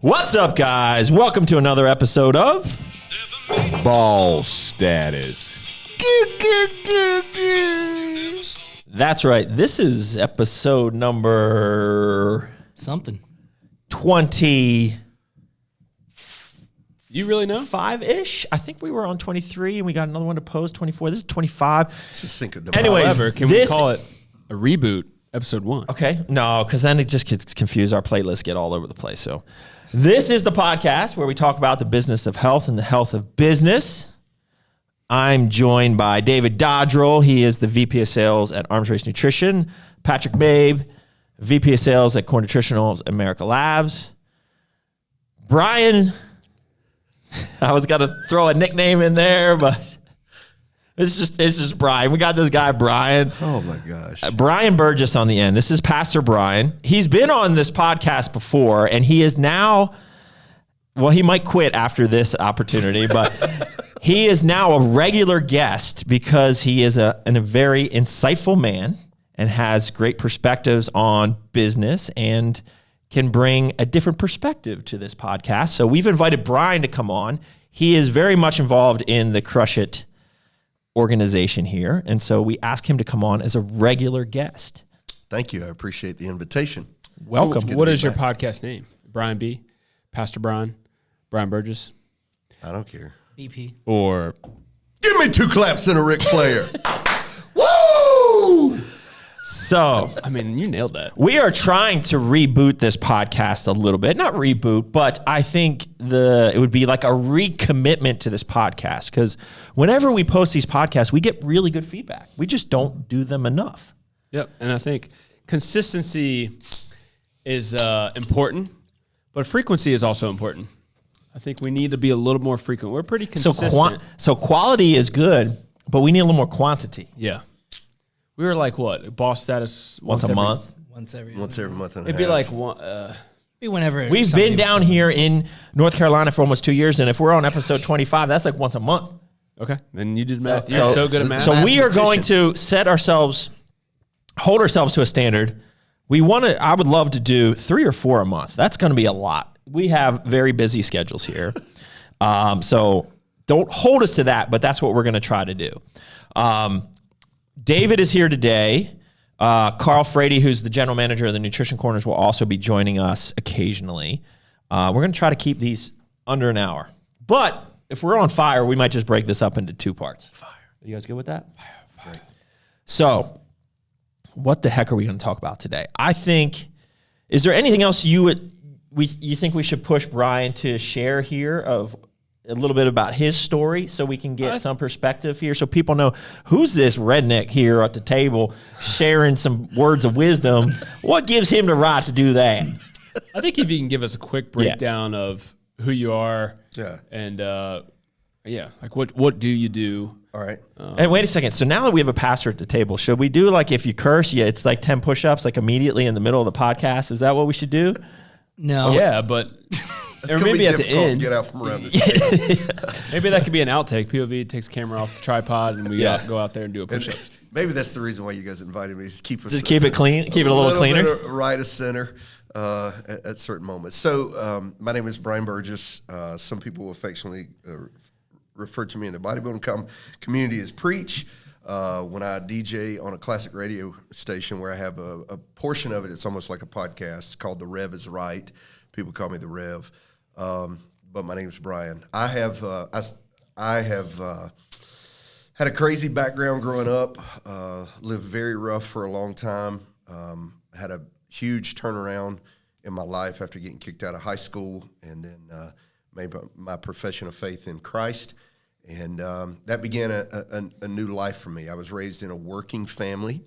What's up, guys? Welcome to another episode of Ball Status. That's right. This is episode number something 25-ish. You really know? I think we were on 23 and we got another one to post, 24. This is 25. Let's just sync it. Anyways, However, can we call it a reboot, episode 1? Okay. No, because then it just gets confused. Our playlists get all over the place. So this is the podcast where we talk about the business of health and the health of business. I'm joined by David Dodrill. He is the VP of Sales at Arms Race Nutrition. Patrick Mabe, VP of Sales at Core Nutritionals America Labs. Brian, I was going to throw a nickname in there, but it's just Brian. We got this guy, Brian. Oh, my gosh. Brian Burgess on the end. This is Pastor Brian. He's been on this podcast before, and he is now, well, he might quit after this opportunity, but he is now a regular guest because he is a very insightful man and has great perspectives on business and can bring a different perspective to this podcast. So we've invited Brian to come on. He is very much involved in the Crush It organization here. And so we asked him to come on as a regular guest. Thank you. I appreciate the invitation. Welcome. So what is your podcast name? Brian B? Pastor Brian? Brian Burgess? I don't care. BP. Or Give me 2 claps and a Ric Flair. Woo! So, I mean, you nailed that. we are trying to reboot this podcast a little bit. Not reboot, but I think it would be like a recommitment to this podcast because whenever we post these podcasts, we get really good feedback. We just don't do them enough. Yep. And I think consistency is important, but frequency is also important. I think we need to be a little more frequent. We're pretty consistent. So quality is good, but we need a little more quantity. Yeah. We were like what? Boss status Once a month. Once every Once every month and a It'd half. be like one. Be whenever. We've been down here in North Carolina for almost 2 years, and if we're on episode 25, that's like once a month. Okay. Then you did math. You're so good at math. So we are going to hold ourselves to a standard. I would love to do 3 or 4 a month. That's going to be a lot. We have very busy schedules here. So don't hold us to that, but that's what we're going to try to do. David is here today. Carl Frady, who's the general manager of the Nutrition Corners, will also be joining us occasionally. We're going to try to keep these under an hour. But if we're on fire, we might just break this up into 2 parts. Fire. Are you guys good with that? Fire. So what the heck are we going to talk about today? I think, is there anything else you think we should push Brian to share here of a little bit about his story so we can get some perspective here so people know who's this redneck here at the table sharing some words of wisdom? What gives him the right to do that? I think if you can give us a quick breakdown of who you are, and like what do you do? All right. And wait a second. So now that we have a pastor at the table, should we do like if you curse, it's like 10 push-ups like immediately in the middle of the podcast? Is that what we should do? No. Yeah, but It's or gonna maybe be at the difficult to end. get out from around this table. Maybe that could be an outtake. POV takes camera off the tripod, and we go out there and do a push-up. Maybe that's the reason why you guys invited me. Just keep it clean, keep it a little cleaner. Bit of right of center at certain moments. So my name is Brian Burgess. Some people affectionately refer to me in the bodybuilding community as Preach. When I DJ on a classic radio station where I have a portion of it, it's almost like a podcast called The Rev is Right. People call me The Rev. But my name is Brian. I have had a crazy background growing up, lived very rough for a long time, had a huge turnaround in my life after getting kicked out of high school and then made my profession of faith in Christ. And that began a new life for me. I was raised in a working family,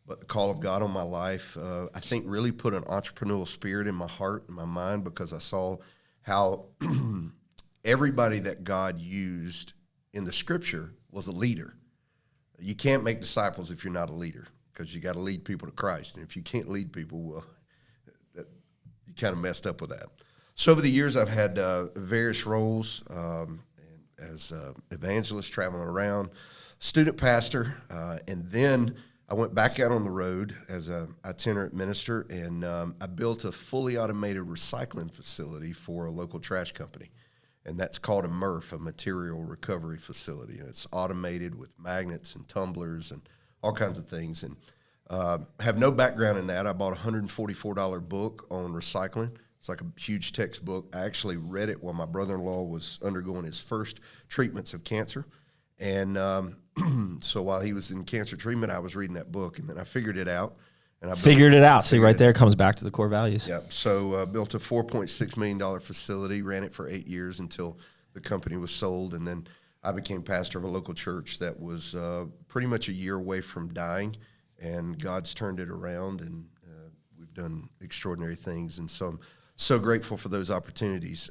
but the call of God on my life, I think, really put an entrepreneurial spirit in my heart and my mind because I saw how everybody that God used in the Scripture was a leader. You can't make disciples if you're not a leader because you got to lead people to Christ. And if you can't lead people, well, you kind of messed up with that. So over the years, I've had various roles as evangelist, traveling around, student pastor, and then I went back out on the road as a itinerant minister, and I built a fully automated recycling facility for a local trash company. And that's called a MRF, a material recovery facility. And it's automated with magnets and tumblers and all kinds of things. And have no background in that. I bought a $144 book on recycling. It's like a huge textbook. I actually read it while my brother-in-law was undergoing his first treatments of cancer. And so while he was in cancer treatment, I was reading that book, and then I figured it out. And I figured it out. See, right there comes back to the core values. Yeah. So built a $4.6 million facility, ran it for 8 years until the company was sold, and then I became pastor of a local church that was pretty much a year away from dying, and God's turned it around, and we've done extraordinary things, and so I'm so grateful for those opportunities.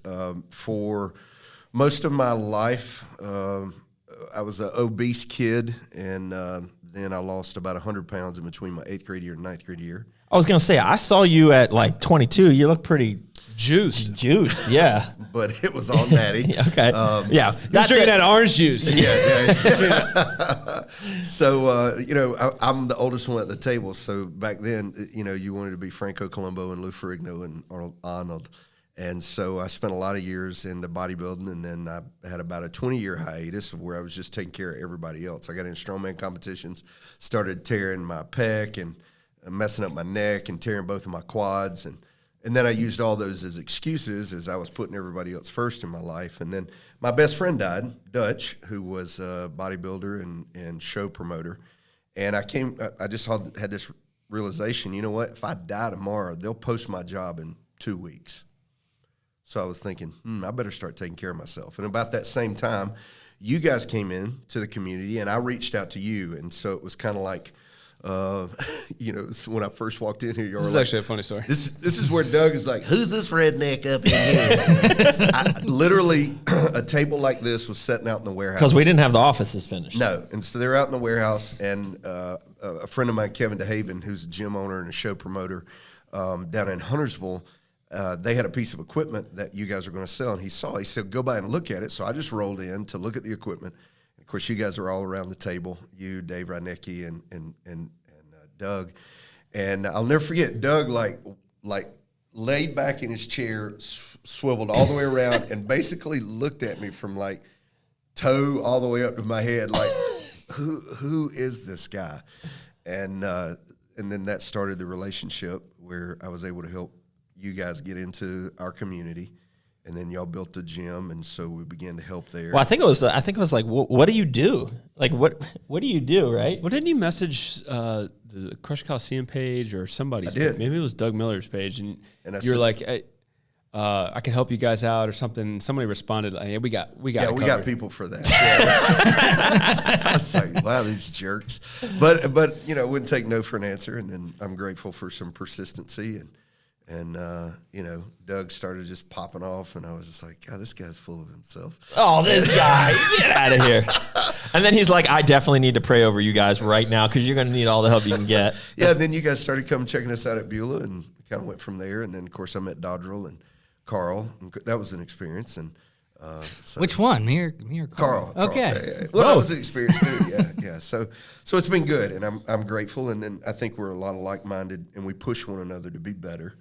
For most of my life, I was an obese kid, and then I lost about 100 pounds in between my 8th grade year and 9th grade year. I was going to say, I saw you at like 22. You look pretty Juiced, yeah. But it was all natty. Okay. Yeah. That's drinking that orange juice. Yeah. So, I'm the oldest one at the table. So back then, you wanted to be Franco Columbo and Lou Ferrigno and Arnold. And so I spent a lot of years into bodybuilding, and then I had about a 20-year hiatus of where I was just taking care of everybody else. I got in strongman competitions, started tearing my pec and messing up my neck and tearing both of my quads. And then I used all those as excuses as I was putting everybody else first in my life. And then my best friend died, Dutch, who was a bodybuilder and show promoter. And I just had this realization, you know what, if I die tomorrow, they'll post my job in 2 weeks. So I was thinking, I better start taking care of myself. And about that same time, you guys came in to the community, and I reached out to you. And so it was kind of like, when I first walked in here, you were This is like, actually a funny story. This is where Doug is like, who's this redneck up in here? Literally, a table like this was setting out in the warehouse. Because we didn't have the offices finished. No. And so they're out in the warehouse, and a friend of mine, Kevin DeHaven, who's a gym owner and a show promoter down in Huntersville, they had a piece of equipment that you guys are going to sell, and he said, go by and look at it. So I just rolled in to look at the equipment. Of course, you guys are all around the table, you, Dave Reinecke, and Doug. And I'll never forget, Doug, like laid back in his chair, swiveled all the way around, and basically looked at me from like toe all the way up to my head, like, who is this guy? And then that started the relationship where I was able to help you guys get into our community, and then y'all built the gym, and so we began to help there. Well, I think it was like, what do you do? Like, what do you do, right? Well, didn't you message the Crush Coliseum page or somebody's page? Maybe it was Doug Miller's page, and you were like, hey, I can help you guys out or something. Somebody responded, like, yeah, we got we got people for that. Yeah. I was like, wow, these jerks. But wouldn't take no for an answer, and then I'm grateful for some persistency, and Doug started just popping off, and I was just like, God, this guy's full of himself. Oh, this guy, get out of here. And then he's like, I definitely need to pray over you guys right now because you're going to need all the help you can get. Yeah, and then you guys started coming checking us out at Beulah, and kind of went from there. And then, of course, I met Dodrill and Carl. And that was an experience. And which one? Me or Carl? Okay. Yeah. Well, that was an experience too. Yeah. So it's been good, and I'm grateful. And then I think we're a lot of like-minded, and we push one another to be better,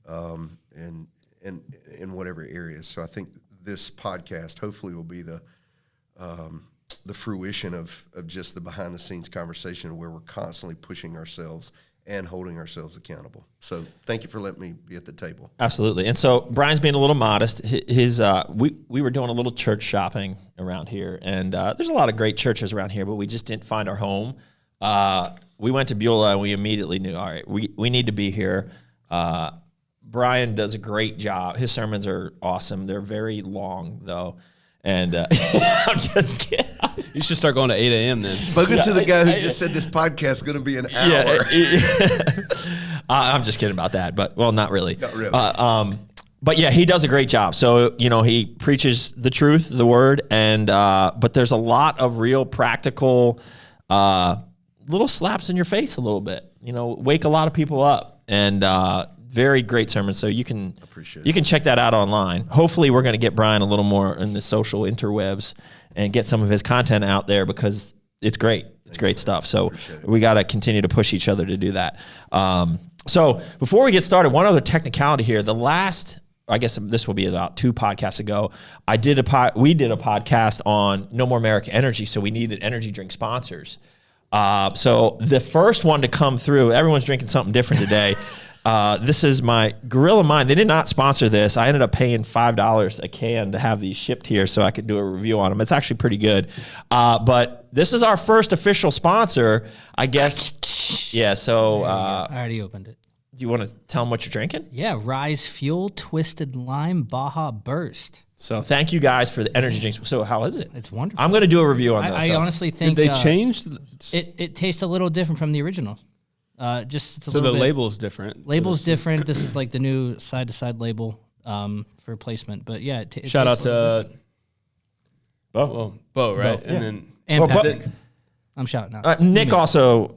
and in whatever areas. So I think this podcast hopefully will be the fruition of just the behind-the-scenes conversation where we're constantly pushing ourselves and holding ourselves accountable. So thank you for letting me be at the table. Absolutely. And so Brian's being a little modest. We were doing a little church shopping around here, and there's a lot of great churches around here, but we just didn't find our home. We went to Beulah, and we immediately knew, all right, we need to be here. Brian does a great job. His sermons are awesome. They're very long, though. And I'm just kidding. You should start going to 8 a.m. then. Spoken to the guy who just said this podcast is going to be an hour. I'm just kidding about that, but well, not really. Not really. But yeah, he does a great job. So he preaches the truth, the word, and but there's a lot of real practical little slaps in your face a little bit. Wake a lot of people up, and very great sermon. So you can check that out online. Hopefully, we're going to get Brian a little more in the social interwebs and get some of his content out there because it's great. It's great stuff. So we got to continue to push each other to do that. So before we get started, one other technicality here. The last, I guess this will be about 2 podcasts ago, we did a podcast on No More America Energy, so we needed energy drink sponsors. So the first one to come through, everyone's drinking something different today. This is my Gorilla Mind. They did not sponsor this. I ended up paying $5 a can to have these shipped here so I could do a review on them. It's actually pretty good. But this is our first official sponsor, I guess. Yeah, so... I already opened it. Do you want to tell them what you're drinking? Yeah, Rise Fuel Twisted Lime Baja Burst. So thank you guys for the energy drinks. So how is it? It's wonderful. I'm going to do a review on this. I honestly think... Did they change? It tastes a little different from the original. It's a so little the bit, label's different. Label's different. This is like the new side-to-side label for placement. But yeah, it shout out to Bo, right? Bo, yeah. And Patrick. Patrick. I'm shouting out. Nick also,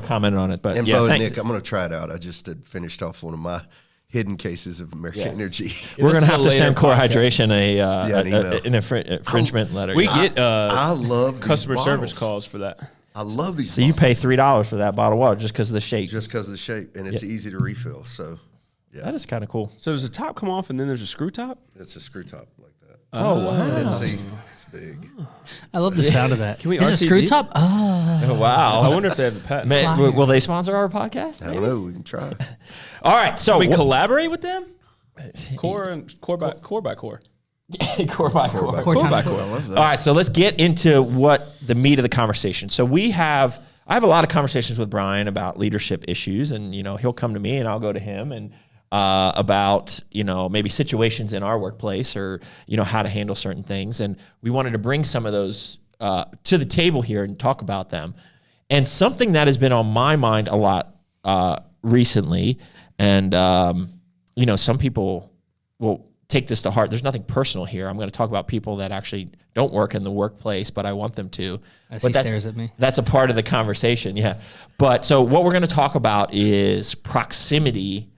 commented on it. But and yeah, Bo and thanks. Nick, I'm going to try it out. I just had finished off one of my hidden cases of American Energy. We're going to have to send Core podcast. Hydration an infringement letter. We get I love customer these service bottles. calls for that. I love these. So you pay $3 for that bottle of water just because of the shape. just because of the shape, and it's easy to refill. So yeah, That is kind of cool. So does the top come off and then there's a screw top? it's a screw top like that. Oh, wow. And then see, it's big. I love the sound of that. Can we Is it RTD? screw top? Oh, wow. I wonder if they have a patent. Man, will they sponsor our podcast? I don't know. We can try. All right. So we collaborate with them? Core by core. core by core. Core times I core. love that. All right, so let's get into what the meat of the conversation. So I have a lot of conversations with Brian about leadership issues, and he'll come to me and I'll go to him and about maybe situations in our workplace or how to handle certain things. And we wanted to bring some of those to the table here and talk about them. And something that has been on my mind a lot recently, and some people will take this to heart. There's nothing personal here. I'm going to talk about people that actually don't work in the workplace, but I want them to. As but he stares at me. That's a part of the conversation, yeah. But so what we're going to talk about is proximity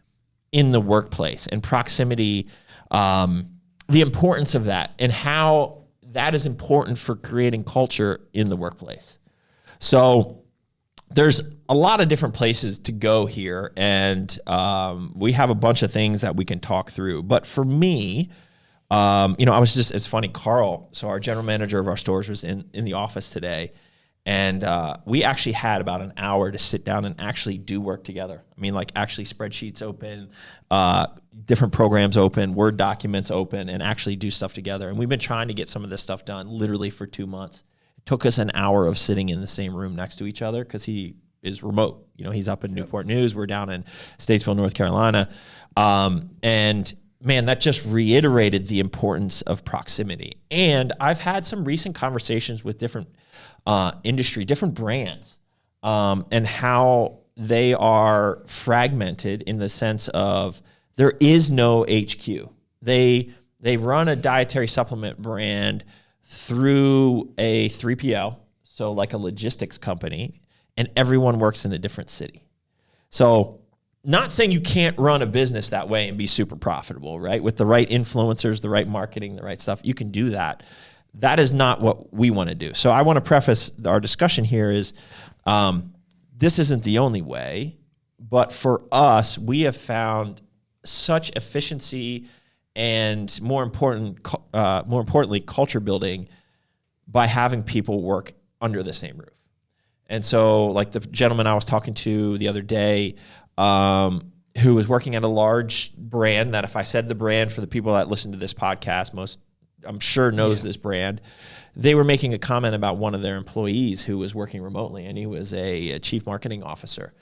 in the workplace and proximity, the importance of that and how that is important for creating culture in the workplace. So there's a lot of different places to go here, and we have a bunch of things that we can talk through. But for me, it's funny, Carl, so our general manager of our stores was in the office today, and we actually had about an hour to sit down and actually do work together. I mean, like actually spreadsheets open, different programs open, Word documents open, and actually do stuff together. And we've been trying to get some of this stuff done literally for 2 months. Took us an hour of sitting in the same room next to each other because he is remote. He's up in Newport News. We're down in Statesville, North Carolina. And man, that just reiterated the importance of proximity. And I've had some recent conversations with different different brands, and how they are fragmented in the sense of there is no HQ. They run a dietary supplement brand through a 3PL, so like a logistics company, and everyone works in a different city. So not saying you can't run a business that way and be super profitable, right? With the right influencers, the right marketing, the right stuff, you can do that. That is not what we want to do. So I want to preface our discussion here is this isn't the only way, but for us, we have found such efficiency and more importantly, culture building by having people work under the same roof. And so like the gentleman I was talking to the other day, who was working at a large brand that if I said the brand for the people that listen to this podcast, most I'm sure knows this brand, they were making a comment about one of their employees who was working remotely, and he was a chief marketing officer.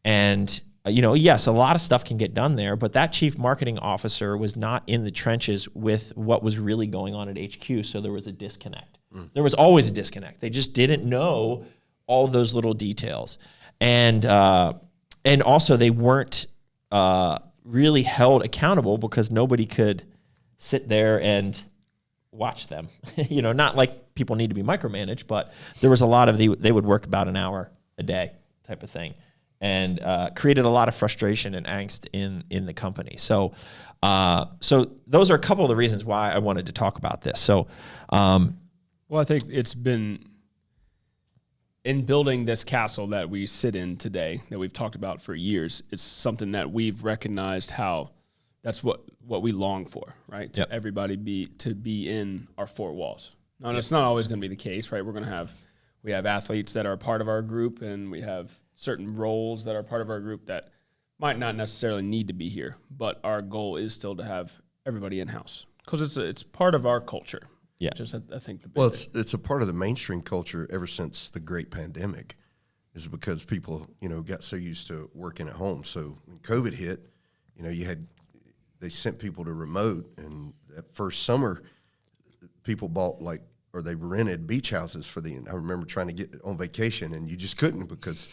And yes, a lot of stuff can get done there, but that chief marketing officer was not in the trenches with what was really going on at HQ, so there was a disconnect. There was always a disconnect. They just didn't know all those little details. And also they weren't really held accountable because nobody could sit there and watch them. Not like people need to be micromanaged, but there was a lot of they would work about an hour a day type of thing. And created a lot of frustration and angst in the company. So those are a couple of the reasons why I wanted to talk about this. So, well, I think it's been in building this castle that we sit in today, that we've talked about for years, it's something that we've recognized how that's what we long for, right? To everybody be in our four walls. Now, it's not always going to be the case, right? We have athletes that are a part of our group, and we have certain roles that are part of our group that might not necessarily need to be here, but our goal is still to have everybody in-house because it's part of our culture. Yeah. Just I think the big Well, thing. it's a part of the mainstream culture ever since the Great Pandemic, is because people, got so used to working at home. So when COVID hit, they sent people to remote, and that first summer, people bought they rented beach houses I remember trying to get on vacation, and you just couldn't because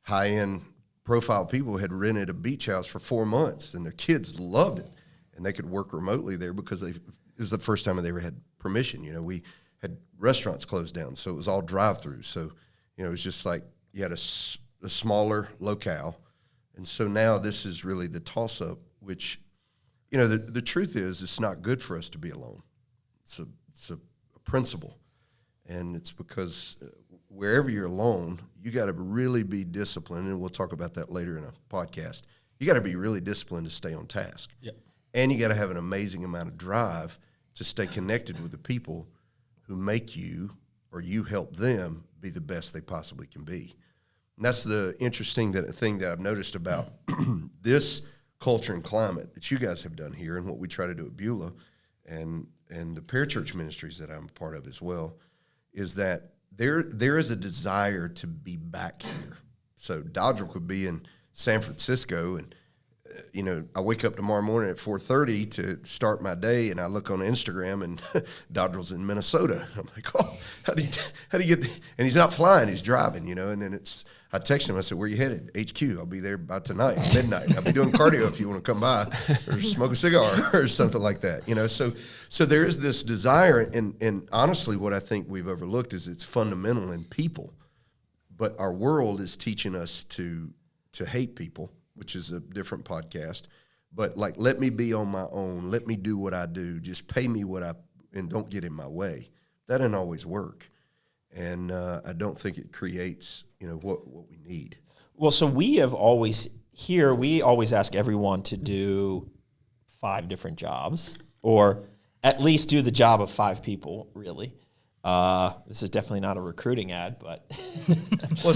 high-end profile people had rented a beach house for 4 months, and their kids loved it, and they could work remotely there because it was the first time they ever had permission. We had restaurants closed down, so it was all drive-through. So, it was just like you had a smaller locale. And so now this is really the toss-up, which, the truth is it's not good for us to be alone. It's a principle. And it's because wherever you're alone, you got to really be disciplined, and we'll talk about that later in a podcast. You got to be really disciplined to stay on task. Yep. And you got to have an amazing amount of drive to stay connected with the people who make you or you help them be the best they possibly can be. And that's the interesting thing that I've noticed about this culture and climate that you guys have done here, and what we try to do at Beulah and the parachurch ministries that I'm a part of as well, is that there is a desire to be back here. So Dodrill could be in San Francisco, and I wake up tomorrow morning at 4:30 to start my day, and I look on Instagram, and Dodrill's in Minnesota. I'm like, oh, how do you get? And he's not flying; he's driving, And then I text him. I said, "Where you headed?" HQ. I'll be there by tonight, midnight. I'll be doing cardio if you want to come by or smoke a cigar or something like that. So there is this desire, and honestly, what I think we've overlooked is it's fundamental in people, but our world is teaching us to hate people, which is a different podcast. But let me be on my own. Let me do what I do. Just pay me and don't get in my way. That doesn't always work. And I don't think it creates, what we need. Well, so we always ask everyone to do 5 different jobs, or at least do the job of 5 people, really. This is definitely not a recruiting ad, but well,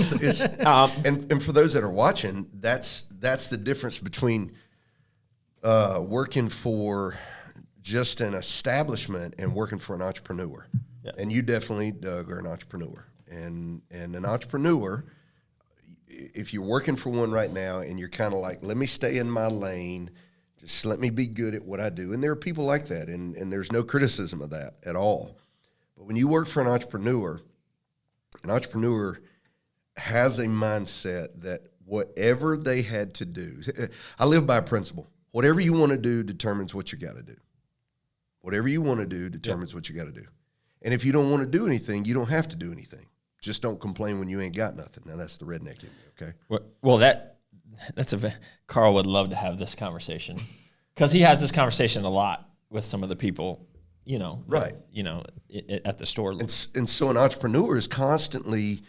and for those that are watching, that's the difference between working for just an establishment and working for an entrepreneur. Yeah. And you definitely, Doug, are an entrepreneur. And an entrepreneur, if you're working for one right now and you're kind of like, let me stay in my lane, just let me be good at what I do. And there are people like that, and there's no criticism of that at all. But when you work for an entrepreneur has a mindset that whatever they had to do, I live by a principle. Whatever you want to do determines what you got to do. Whatever you want to do determines what you got to do. And if you don't want to do anything, you don't have to do anything. Just don't complain when you ain't got nothing. Now, that's the redneck in me, okay? Well, Carl would love to have this conversation, because he has this conversation a lot with some of the people, right? At the store. And so an entrepreneur is constantly,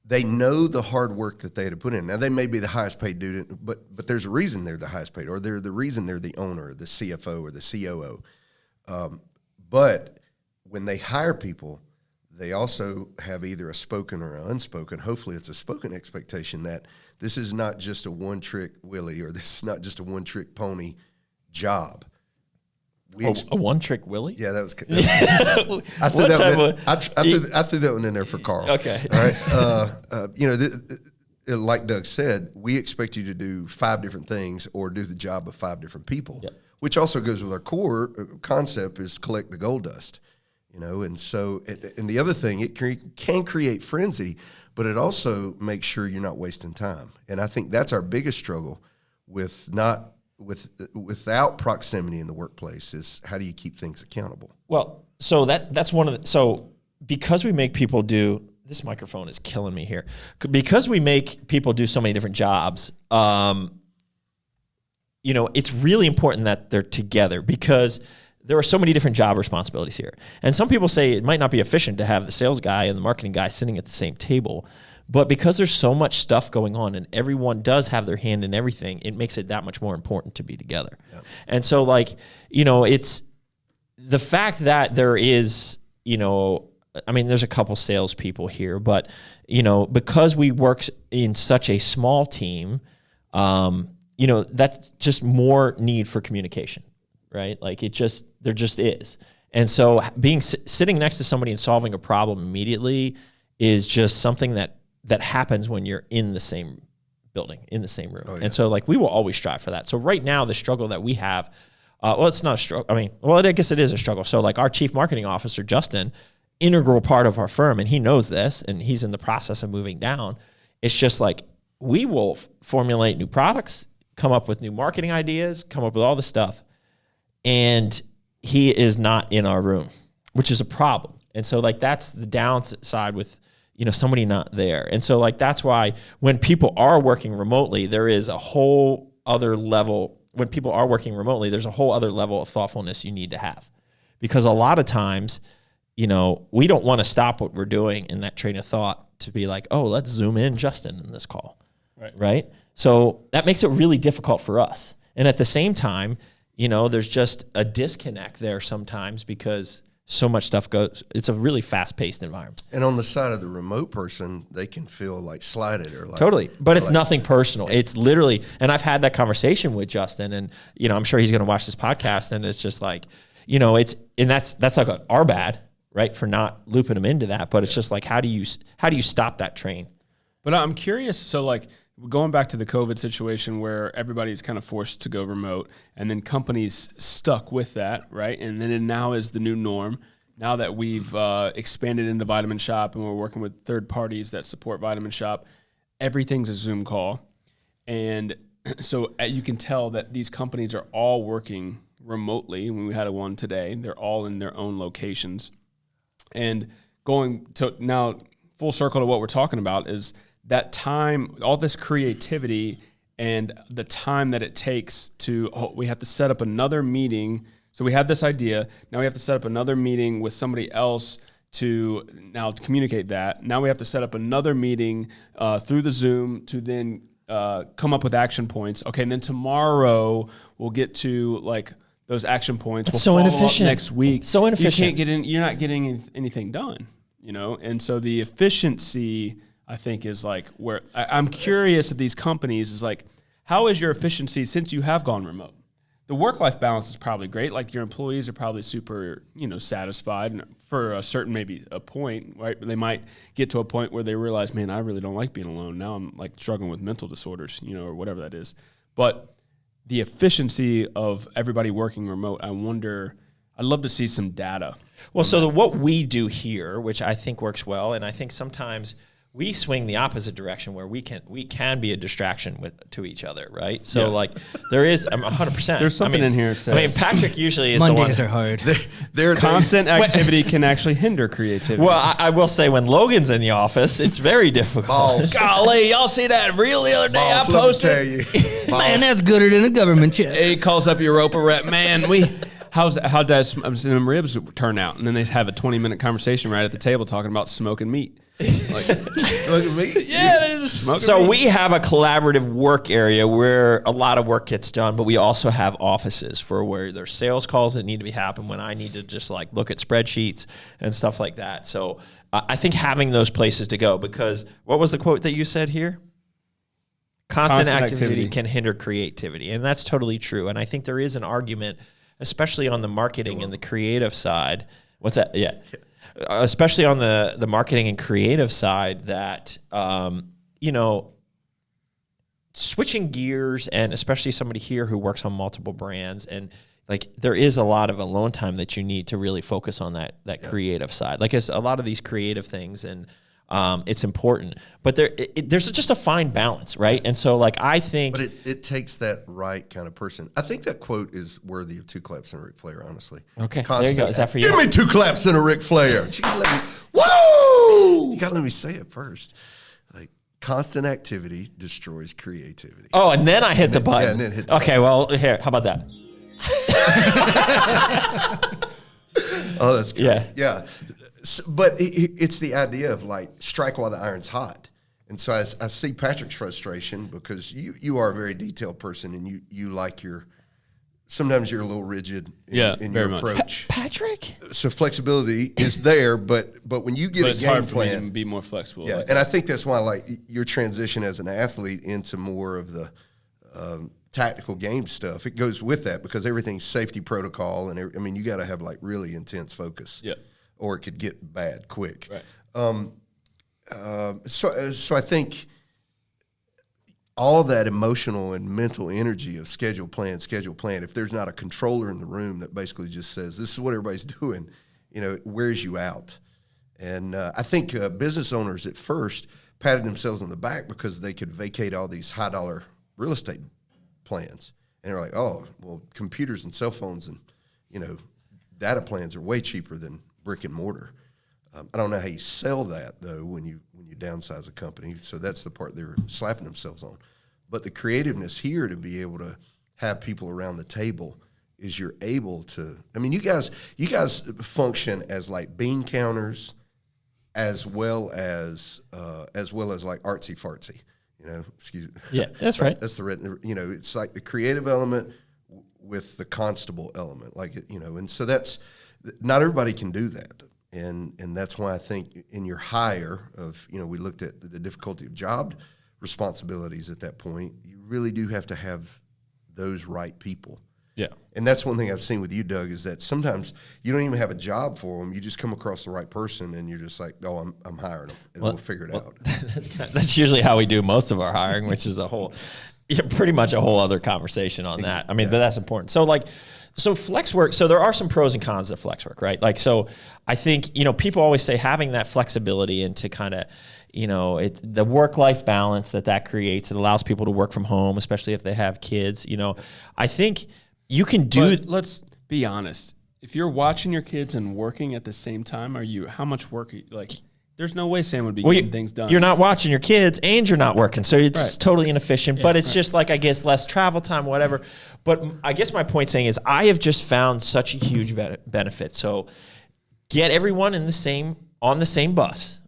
they know the hard work that they had to put in. Now, they may be the highest paid dude, but there's a reason they're the highest paid, or they're the reason they're the owner, or the CFO, or the COO. But when they hire people, they also have either a spoken or an unspoken, hopefully it's a spoken expectation that this is not just a one-trick Willie, or this is not just a one-trick pony job. A one-trick Willie? Yeah, that was I threw that one in there for Carl. Okay. All right. Like Doug said, we expect you to do 5 different things or do the job of 5 different people, which also goes with our core concept is collect the gold dust. And so, and the other thing, it can create frenzy, but it also makes sure you're not wasting time. And I think that's our biggest struggle without proximity in the workplace is how do you keep things accountable? Well, so that's one of the, so because we make people do, this microphone is killing me here, because we make people do so many different jobs, it's really important that they're together, because there are so many different job responsibilities here. And some people say it might not be efficient to have the sales guy and the marketing guy sitting at the same table. But because there's so much stuff going on and everyone does have their hand in everything, it makes it that much more important to be together. Yep. And so, like, you know, it's the fact that there is, you know, I mean, there's a couple salespeople here, but, you know, because we work in such a small team, you know, that's just more need for communication, right? Like there just is. And so sitting next to somebody and solving a problem immediately is just something that happens when you're in the same building, in the same room. Oh, yeah. And so, like, we will always strive for that. So right now, the struggle that we have, well, it's not a struggle. I mean, well, I guess it is a struggle. So, like, our chief marketing officer, Justin, integral part of our firm, and he knows this, and he's in the process of moving down. It's just like, we will formulate new products, come up with new marketing ideas, come up with all this stuff, and he is not in our room, which is a problem. And so, like, that's the downside with, you know, somebody not there. And so, like, that's why when people are working remotely, there is a whole other level. When people are working remotely, there's a whole other level of thoughtfulness you need to have. Because a lot of times, you know, we don't want to stop what we're doing in that train of thought to be like, oh, let's zoom in Justin in this call. Right? So that makes it really difficult for us. And at the same time, you know, there's just a disconnect there sometimes because so much stuff goes. It's a really fast-paced environment. And on the side of the remote person, they can feel like slighted or like totally. But it's like, nothing personal. It's literally, and I've had that conversation with Justin, and you know, I'm sure he's going to watch this podcast, and it's just like, you know, that's like our bad, right, for not looping him into that. But it's just like, how do you stop that train? But I'm curious. So, like, going back to the COVID situation where everybody's kind of forced to go remote and then companies stuck with that, right? And then it now is the new norm. Now that we've expanded into Vitamin Shop and we're working with third parties that support Vitamin Shop, everything's a Zoom call. And so you can tell that these companies are all working remotely. When we had one today, they're all in their own locations. And going to now full circle to what we're talking about is that time, all this creativity and the time that it takes we have to set up another meeting. So we have this idea. Now we have to set up another meeting with somebody else to now communicate that. Now we have to set up another meeting through the Zoom to then come up with action points. Okay, and then tomorrow we'll get to like those action points. It's so inefficient. Next week. So inefficient. You're not getting anything done, you know? And so the efficiency, I think, is like where I'm curious of these companies is like, how is your efficiency since you have gone remote? The work-life balance is probably great. Like your employees are probably super, you know, satisfied for a certain, maybe a point, right? But they might get to a point where they realize, man, I really don't like being alone. Now I'm like struggling with mental disorders, you know, or whatever that is. But the efficiency of everybody working remote, I wonder, I'd love to see some data. Well, so what we do here, which I think works well, and I think sometimes we swing the opposite direction where we can be a distraction to each other, right? So like there is, I'm 100%. There's something in here. I mean, Patrick usually is Mondays the are hard. Constant activity can actually hinder creativity. Well, I will say when Logan's in the office, it's very difficult. Balls. Golly, y'all see that reel the other day I posted? Man, that's gooder than a government check. He calls up Europa rep, man, how does them ribs turn out? And then they have a 20-minute conversation right at the table talking about smoking meat. Like, smoking meat? Yeah, they're just smoking so meat. we have a collaborative work area where a lot of work gets done, but we also have offices for where there's sales calls that need to be happening when I need to just like look at spreadsheets and stuff like that. So I think having those places to go, because what was the quote that you said here? Constant activity can hinder creativity. And that's totally true. And I think there is an argument, especially on the marketing and the creative side. What's that? Yeah. Especially on the marketing and creative side that, you know, switching gears, and especially somebody here who works on multiple brands, and like there is a lot of alone time that you need to really focus on that creative side. Like it's a lot of these creative things, and it's important, but there's just a fine balance, right? And so like I think, but it takes that right kind of person. I think that quote is worthy of 2 claps and a Ric Flair, honestly. Okay, there you go. Is that for you? Give me 2 claps and a Ric Flair. You gotta let me, woo! You gotta let me say it first. Like constant activity destroys creativity. Oh, and then I hit the button. Yeah, and then hit the button. Well, here, how about that? Oh, that's good. Yeah. Yeah. So, but it's the idea of like strike while the iron's hot. And so I see Patrick's frustration because you are a very detailed person and you like sometimes you're a little rigid in your approach. Patrick? So flexibility is there, but when you get But it's a game hard for me plan, to be more flexible. yeah, and I think that's why like your transition as an athlete into more of the tactical game stuff, it goes with that because everything's safety protocol, and I mean you got to have like really intense focus, Yeah. or it could get bad quick. Right. So I think all that emotional and mental energy of schedule plan. If there's not a controller in the room that basically just says this is what everybody's doing, it wears you out. And I think business owners at first patted themselves on the back because they could vacate all these high dollar real estate plans, and they're like, oh, well, computers and cell phones and data plans are way cheaper than brick and mortar. I don't know how you sell that though when you downsize a company. So that's the part they're slapping themselves on. But the creativeness here to be able to have people around the table is you're able to. I mean, you guys function as like bean counters, as well as like artsy fartsy. Excuse me. Yeah, that's right. That's the written. It's like the creative element with the constable element, like and so that's not everybody can do that. And that's why I think in your hire of, we looked at the difficulty of job responsibilities at that point, you really do have to have those right people. Yeah. And that's one thing I've seen with you, Doug, is that sometimes you don't even have a job for them. You just come across the right person and you're just like, oh, I'm hiring them and we'll figure it out. That's usually how we do most of our hiring, which is pretty much a whole other conversation on that. I mean, but that's important. So flex work, so there are some pros and cons to flex work, right? Like, so I think, people always say having that flexibility and to kind of, the work-life balance that creates, it allows people to work from home, especially if they have kids, I think you can do. But let's be honest. If you're watching your kids and working at the same time, how much work, there's no way Sam would be getting things done. You're not watching your kids and you're not working. So it's totally inefficient, but it's just like, I guess, less travel time, whatever. But I guess my point saying is I have just found such a huge benefit. So get everyone on the same bus,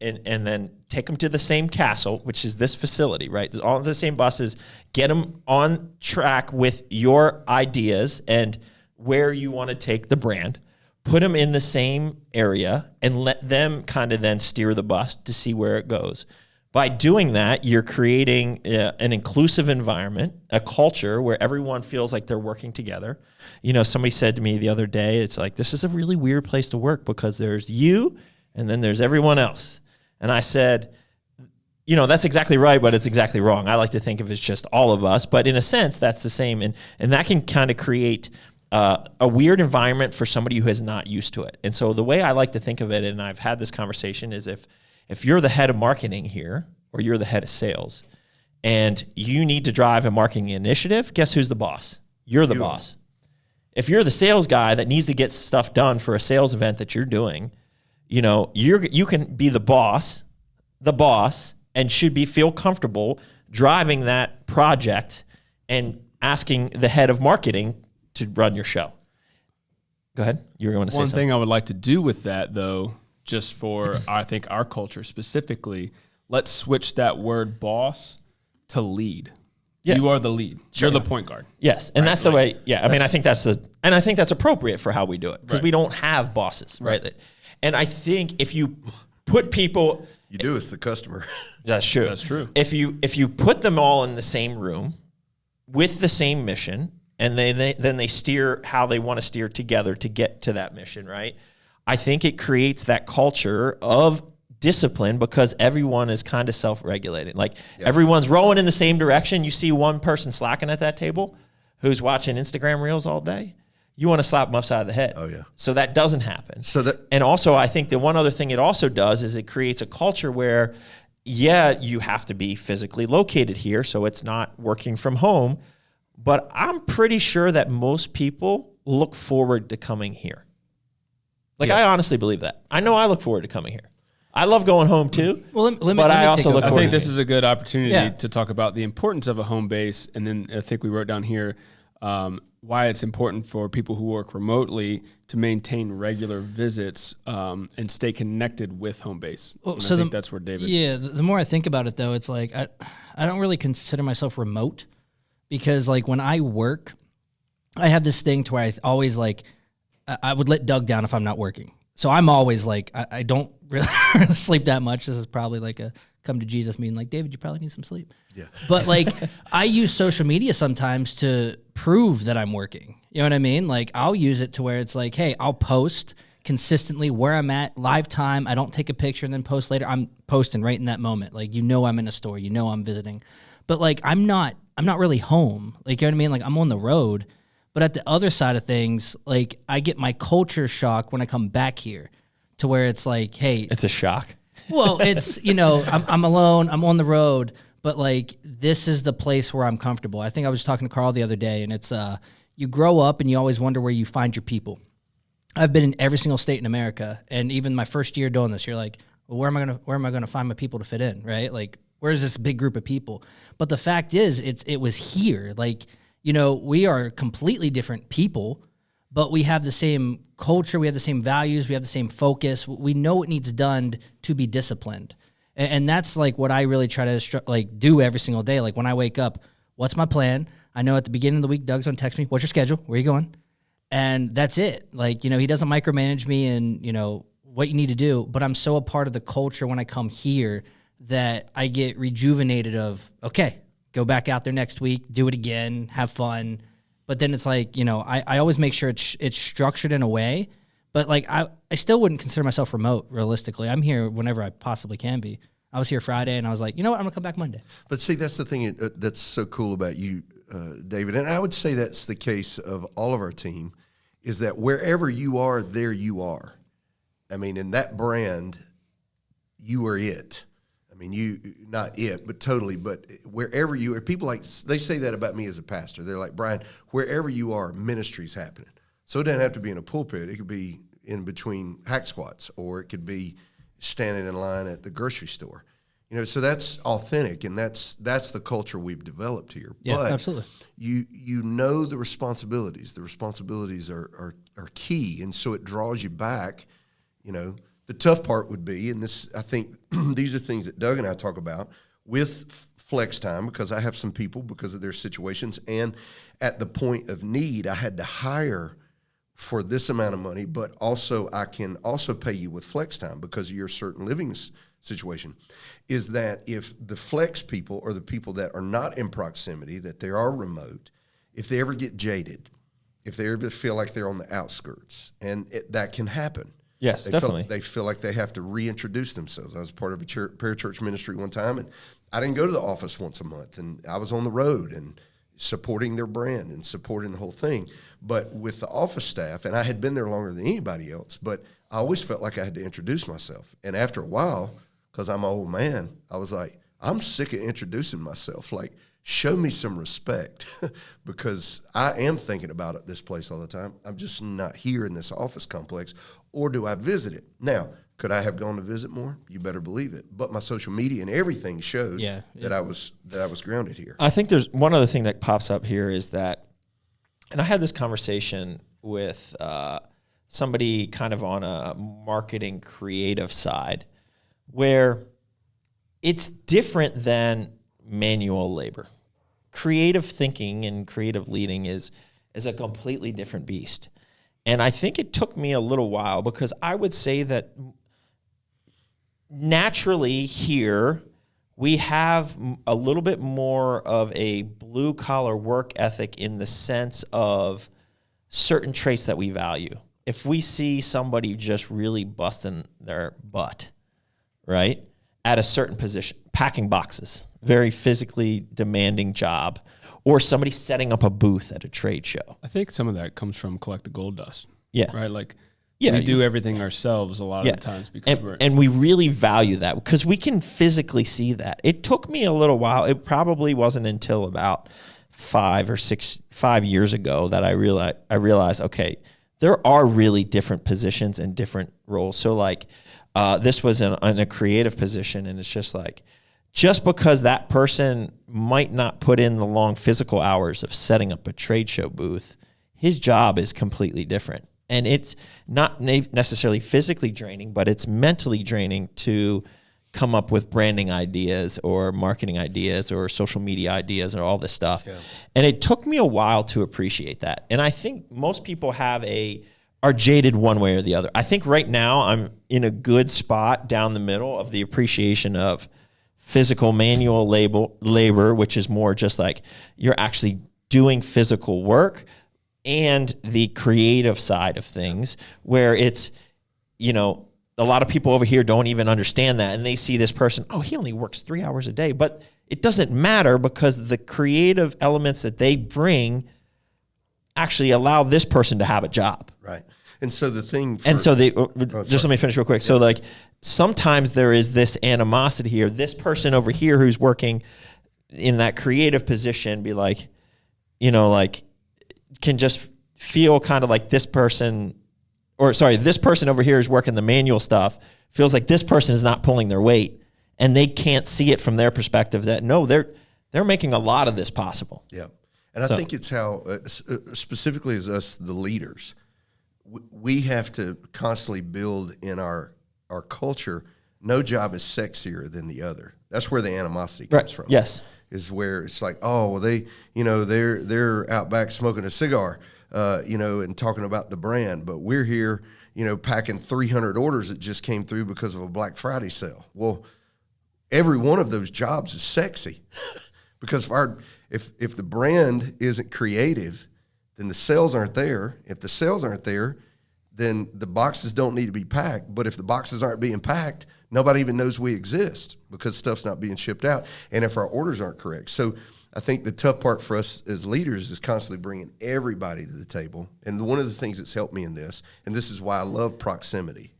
and then take them to the same castle, which is this facility, right? All the same buses, get them on track with your ideas and where you want to take the brand. Put them in the same area and let them kind of then steer the bus to see where it goes. By doing that, you're creating an inclusive environment, a culture where everyone feels like they're working together. Somebody said to me the other day, it's like, this is a really weird place to work because there's you and then there's everyone else. And I said, that's exactly right, but it's exactly wrong. I like to think of it as just all of us, but in a sense, that's the same. And that can kind of create a weird environment for somebody who is not used to it. And so the way I like to think of it, and I've had this conversation, is if you're the head of marketing here or you're the head of sales and you need to drive a marketing initiative, guess who's the boss? You're the boss. If you're the sales guy that needs to get stuff done for a sales event that you're doing, you can be the boss, and should feel comfortable driving that project and asking the head of marketing to run your show. Go ahead. You were going to say something. One thing I would like to do with that, though, just for I think our culture specifically, let's switch that word boss to lead. Yeah. You are the lead. Sure. You're the point guard. Yes, and that's the way. Yeah, I mean, I think that's appropriate for how we do it because we don't have bosses, right? And I think if you put people, you do as the customer. That's true. That's true. If you put them all in the same room with the same mission, and then they steer how they want to steer together to get to that mission, right? I think it creates that culture of discipline because everyone is kind of self-regulating. Like everyone's rowing in the same direction. You see one person slacking at that table who's watching Instagram reels all day, you want to slap them upside the head. Oh, yeah. So that doesn't happen. And also I think the one other thing it also does is it creates a culture where, you have to be physically located here, so it's not working from home, but I'm pretty sure that most people look forward to coming here. I honestly believe that. I know I look forward to coming here. I love going home too. Well, but I also look forward. I think this is a good opportunity to talk about the importance of a home base, and then I think we wrote down here why it's important for people who work remotely to maintain regular visits and stay connected with home base. Well, I think that's where David. Yeah, the more I think about it, though, it's like I don't really consider myself remote because, like, when I work, I have this thing to where I always, like, I would let Doug down if I'm not working. So I'm always like, I don't really sleep that much. This is probably like a come to Jesus meeting, like, David, you probably need some sleep. Yeah. But, like, I use social media sometimes to prove that I'm working. You know what I mean? Like, I'll use it to where it's like, hey, I'll post consistently where I'm at, live time. I don't take a picture and then post later. I'm posting right in that moment. Like, you know, I'm in a store, you know, I'm visiting. But, like, I'm not really home. Like, you know what I mean? Like, I'm on the road. But at the other side of things, like, I get my culture shock when I come back here to where it's like, hey. It's a shock. Well, it's, you know, I'm alone, I'm on the road, but, like, this is the place where I'm comfortable. I think I was talking to Carl the other day, and it's, you grow up and you always wonder where you find your people. I've been in every single state in America, and even my first year doing this, you're like, well, where am I gonna find my people to fit in, right? Like, where's this big group of people? But the fact is, it was here. Like, you know, we are completely different people, but we have the same culture, we have the same values, we have the same focus. We know what needs done to be disciplined. And that's, like, what I really try to, do every single day. Like, when I wake up, what's my plan? I know at the beginning of the week, Doug's going to text me, what's your schedule? Where are you going? And that's it. Like, you know, he doesn't micromanage me and, you know, what you need to do. But I'm so a part of the culture when I come here that I get rejuvenated of, okay, go back out there next week, do it again, have fun. But then it's like, you know, I always make sure it's structured in a way. But, like, I still wouldn't consider myself remote, realistically. I'm here whenever I possibly can be. I was here Friday, and I was like, you know what, I'm going to come back Monday. But see, that's the thing that's so cool about you, David. And I would say that's the case of all of our team, is that wherever you are, there you are. I mean, in that brand, you are it. I mean, you, not it, but totally, but wherever you are, people they say that about me as a pastor. They're like, Brian, wherever you are, ministry's happening. So it doesn't have to be in a pulpit. It could be in between hack squats, or it could be standing in line at the grocery store. You know, so that's authentic, and that's the culture we've developed here. Yeah, but absolutely. You know the responsibilities. The responsibilities are key, and so it draws you back. You know, the tough part would be, and this, I think these are things that Doug and I talk about with flex time, because I have some people, because of their situations, and at the point of need, I had to hire for this amount of money, but also I can also pay you with flex time because of your certain living situation, is that if the flex people, or the people that are not in proximity, that they are remote, if they ever get jaded, if they ever feel like they're on the outskirts, and that can happen. Yes, definitely. They feel like they have to reintroduce themselves. I was part of a parachurch ministry one time, and I didn't go to the office once a month, and I was on the road and supporting their brand and supporting the whole thing. But with the office staff, and I had been there longer than anybody else, but I always felt like I had to introduce myself. And after a while, because I'm an old man, I was like, I'm sick of introducing myself. Like, show me some respect because I am thinking about this place all the time. I'm just not here in this office complex. Or do I visit it? Now, could I have gone to visit more? You better believe it. But my social media and everything showed that I was grounded here. I think there's one other thing that pops up here is that, and I had this conversation with somebody kind of on a marketing creative side, where it's different than manual labor. Creative thinking and creative leading is a completely different beast. And I think it took me a little while, because I would say that naturally here we have a little bit more of a blue collar work ethic in the sense of certain traits that we value. If we see somebody just really busting their butt, right, at a certain position, packing boxes, very physically demanding job, or somebody setting up a booth at a trade show. I think some of that comes from collect the gold dust. Yeah. Right? Like, yeah, we do everything ourselves a lot of the times because and we really value that because we can physically see that. It took me a little while. It probably wasn't until about 5 years ago that I realized, okay, there are really different positions and different roles. So like this was in a creative position, and it's just like, just because that person might not put in the long physical hours of setting up a trade show booth, his job is completely different. And it's not necessarily physically draining, but it's mentally draining to come up with branding ideas or marketing ideas or social media ideas or all this stuff. Yeah. And it took me a while to appreciate that. And I think most people are jaded one way or the other. I think right now I'm in a good spot down the middle of the appreciation of physical manual labor, which is more just like you're actually doing physical work, and the creative side of things, where it's, you know, a lot of people over here don't even understand that, and they see this person, oh, he only works 3 hours a day, but it doesn't matter because the creative elements that they bring actually allow this person to have a job. Right. And so the thing, just let me finish real quick. Yeah. So like sometimes there is this animosity here. This person over here who's working in that creative position be like, you know, like can just feel kind of like this person over here is working the manual stuff, feels like this person is not pulling their weight, and they can't see it from their perspective that no, they're making a lot of this possible. Yeah. And I think it's how, specifically as us, the leaders, we have to constantly build in our culture. No job is sexier than the other. That's where the animosity comes from. Yes. Is where it's like, oh, well, they're out back smoking a cigar, and talking about the brand, but we're here, packing 300 orders that just came through because of a Black Friday sale. Well, every one of those jobs is sexy because if the brand isn't creative, then the sales aren't there. If the sales aren't there, then the boxes don't need to be packed. But if the boxes aren't being packed, nobody even knows we exist because stuff's not being shipped out. And if our orders aren't correct. So I think the tough part for us as leaders is constantly bringing everybody to the table. And one of the things that's helped me in this, and this is why I love proximity,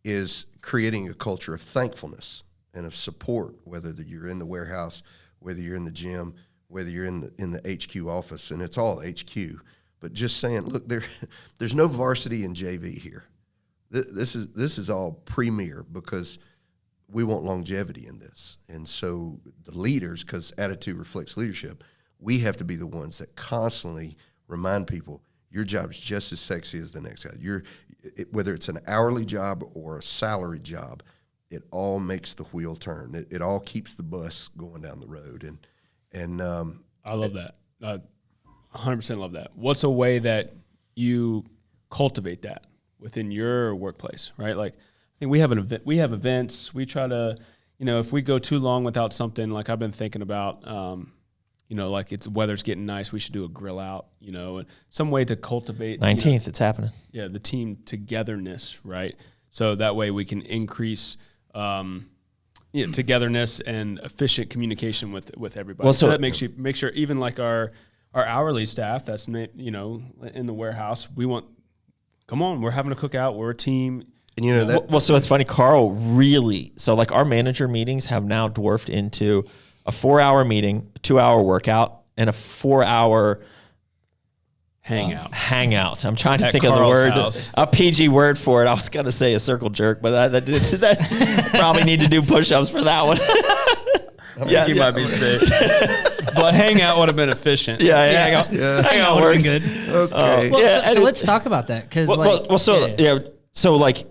is creating a culture of thankfulness and of support, whether you're in the warehouse, whether you're in the gym, whether you're in the HQ office, and it's all HQ. But just saying, look, there's no varsity and JV here. This is all premier because we want longevity in this. And so the leaders, because attitude reflects leadership, we have to be the ones that constantly remind people your job's just as sexy as the next guy. Whether it's an hourly job or a salary job, it all makes the wheel turn. It all keeps the bus going down the road. And I love that. 100% love that. What's a way that you cultivate that within your workplace, right? Like, I think we have events. We try to, if we go too long without something, like I've been thinking about, like weather's getting nice, we should do a grill out, and some way to cultivate. 19th, it's happening. Yeah, the team togetherness, right? So that way we can increase togetherness and efficient communication with everybody. Well, so that make sure even like our hourly staff that's in the warehouse, come on, we're having a cookout, we're a team. And so it's funny, Carl like our manager meetings have now dwarfed into a 4-hour meeting, a 2-hour workout, and a 4-hour hangout. I'm trying to think of the word, a PG word for it. I was going to say a circle jerk, but that probably need to do push-ups for that one. You might be sick. But hangout would have been efficient. Hangout works. Good. Okay. So let's talk about that. So like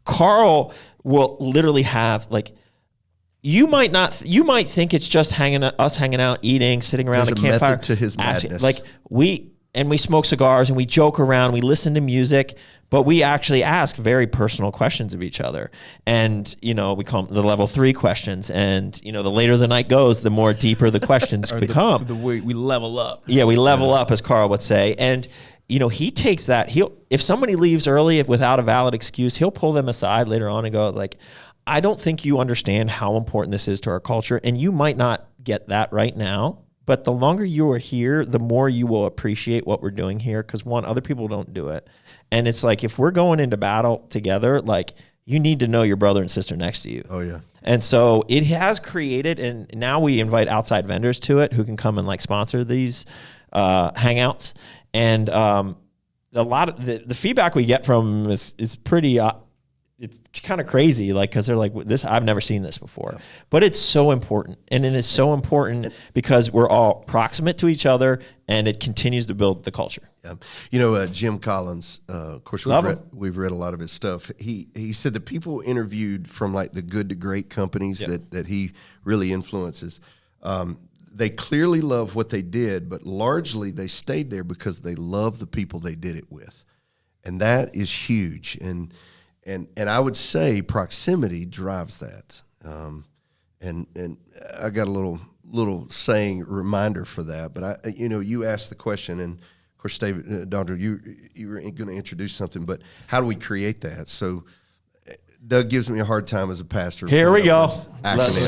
Carl will literally have like, you might think it's just hanging out, eating, sitting around a campfire. Method to his madness. Like we smoke cigars and we joke around, we listen to music, but we actually ask very personal questions of each other. And, we call them the level 3 questions. And, the later the night goes, the more deeper the questions become. We level up. Yeah, we level up, as Carl would say. And, he takes that. If somebody leaves early without a valid excuse, he'll pull them aside later on and go like, I don't think you understand how important this is to our culture. And you might not get that right now. But the longer you are here, the more you will appreciate what we're doing here. Because other people don't do it. And it's like, if we're going into battle together, like you need to know your brother and sister next to you. Oh yeah. And so it has created, and now we invite outside vendors to it who can come and like sponsor these hangouts. And a lot of the feedback we get from is pretty, it's kind of crazy, like, because they're like, this, I've never seen this before. But it's so important. And it is so important because we're all proximate to each other, and it continues to build the culture. Yeah. You know, Jim Collins, of course, we've read a lot of his stuff. He said the people interviewed from like the good to great companies that he really influences, they clearly love what they did, but largely they stayed there because they love the people they did it with. And that is huge. And I would say proximity drives that. And I got a little saying reminder for that. But you asked the question, and of course, David, Dodrill, you were going to introduce something. But how do we create that? So Doug gives me a hard time as a pastor. Here we go.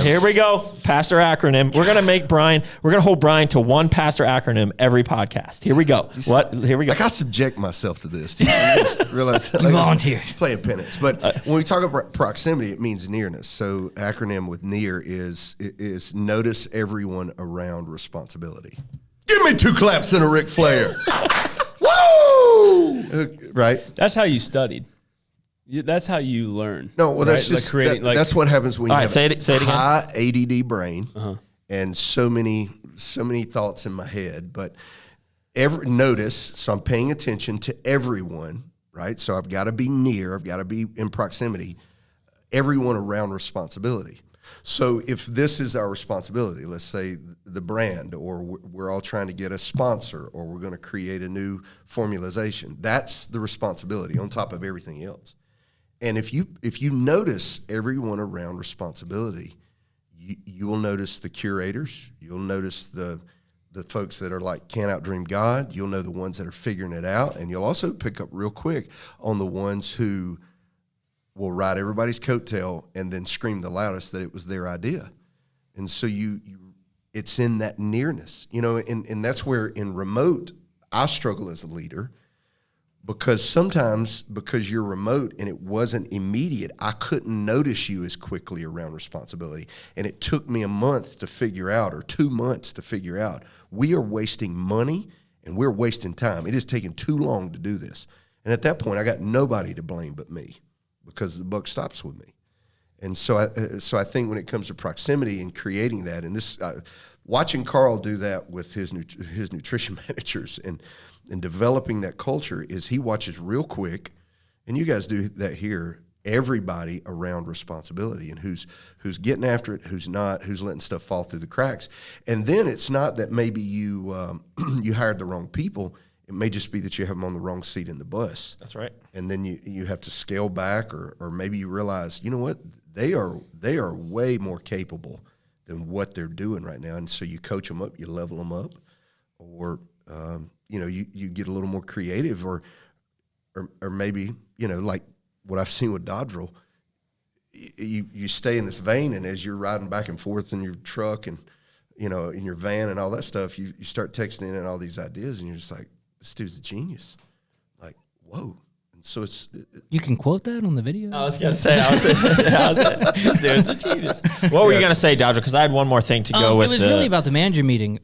Here we go. Pastor acronym. We're going to make Brian, we're going to hold Brian to one pastor acronym every podcast. Here we go. Here we go. Like, I subject myself to this. You just realize you volunteered. Playing penance. But when we talk about proximity, it means nearness. So acronym with near is notice everyone around responsibility. Give me 2 claps and a Ric Flair. Woo! Right? That's how you studied. That's how you learn. No, well, that's right? just that's what happens when you have say it again. High ADD brain and so many thoughts in my head. But notice, so I'm paying attention to everyone, right? So I've got to be near, I've got to be in proximity, everyone around responsibility. So if this is our responsibility, let's say the brand, or we're all trying to get a sponsor, or we're going to create a new formulation, that's the responsibility on top of everything else. And if you notice everyone around responsibility, you will notice the curators, you'll notice the folks that are like can't outdream God, you'll know the ones that are figuring it out, and you'll also pick up real quick on the ones who will ride everybody's coattail and then scream the loudest that it was their idea. And so it's in that nearness, and that's where in remote, I struggle as a leader, because sometimes because you're remote and it wasn't immediate, I couldn't notice you as quickly around responsibility. And it took me a month to figure out, or 2 months to figure out, we are wasting money and we're wasting time. It has taken too long to do this. And at that point, I got nobody to blame but me, because the buck stops with me. And so I think when it comes to proximity and creating that, and this, watching Carl do that with his nutrition managers and developing that culture, is he watches real quick, and you guys do that here, everybody around responsibility, and who's getting after it, who's not, who's letting stuff fall through the cracks. And then it's not that maybe you you hired the wrong people. It may just be that you have them on the wrong seat in the bus. That's right. And then you have to scale back, or maybe you realize, you know what, they are way more capable than what they're doing right now. And so you coach them up, you level them up, or you get a little more creative, or maybe, like what I've seen with Dodrill, you stay in this vein, and as you're riding back and forth in your truck and, in your van and all that stuff, you start texting in all these ideas, and you're just like, this dude's a genius. Like, whoa. And so you can quote that on the video? I was going to say, this dude's a genius. What were you going to say, Dodrill? Because I had one more thing to go with. It was really about the manager meeting.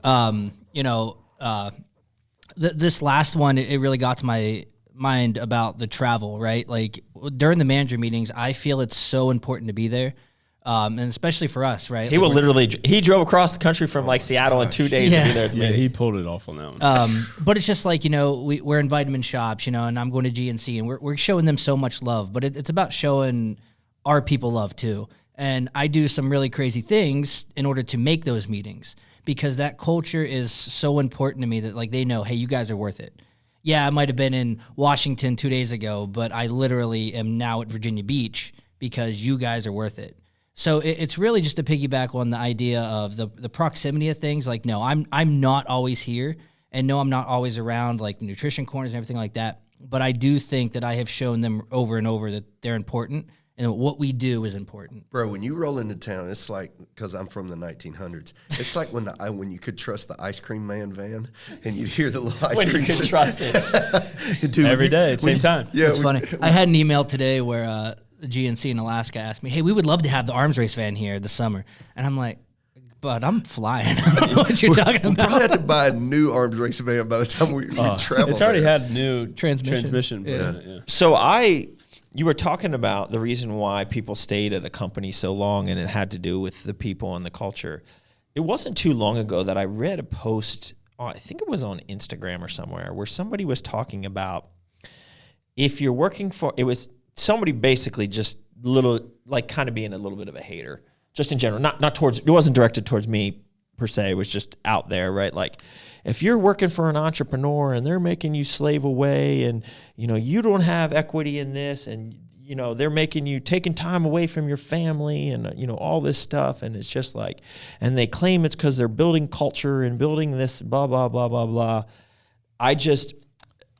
This last one, it really got to my mind about the travel, right? Like, during the manager meetings, I feel it's so important to be there. And especially for us, right? He he drove across the country from like Seattle in 2 days to be there. Yeah, he pulled it off on that one. But it's just like, we're in vitamin shops, and I'm going to GNC, and we're showing them so much love, but it's about showing our people love too. And I do some really crazy things in order to make those meetings, because that culture is so important to me that, like, they know, hey, you guys are worth it. Yeah, I might have been in Washington 2 days ago, but I literally am now at Virginia Beach because you guys are worth it. So it's really just to piggyback on the idea of the proximity of things. Like, no, I'm not always here, and no, I'm not always around like the nutrition corners and everything like that. But I do think that I have shown them over and over that they're important, and what we do is important. Bro, when you roll into town, it's like, because I'm from the 1900s, it's like when you could trust the ice cream man van, and you'd hear the little ice cream. When you could trust it. Dude, every day at the same time. Yeah, it's funny. I had an email today where the GNC in Alaska asked me, hey, we would love to have the arms race van here this summer. And I'm like, but I'm flying. I don't know what you're talking about. We'll probably have to buy a new arms race van by the time we travel. It's already had new transmission. Yeah. So I you were talking about the reason why people stayed at a company so long, and it had to do with the people and the culture. It wasn't too long ago that I read a post, I think it was on Instagram or somewhere, where somebody was talking about if you're working for, it was somebody basically just kind of being a little bit of a hater, just in general, not towards, it wasn't directed towards me per se, it was just out there, right? Like, if you're working for an entrepreneur and they're making you slave away and, you don't have equity in this and, they're making you taking time away from your family and, all this stuff. And it's just like, and they claim it's because they're building culture and building this blah, blah, blah, blah, blah.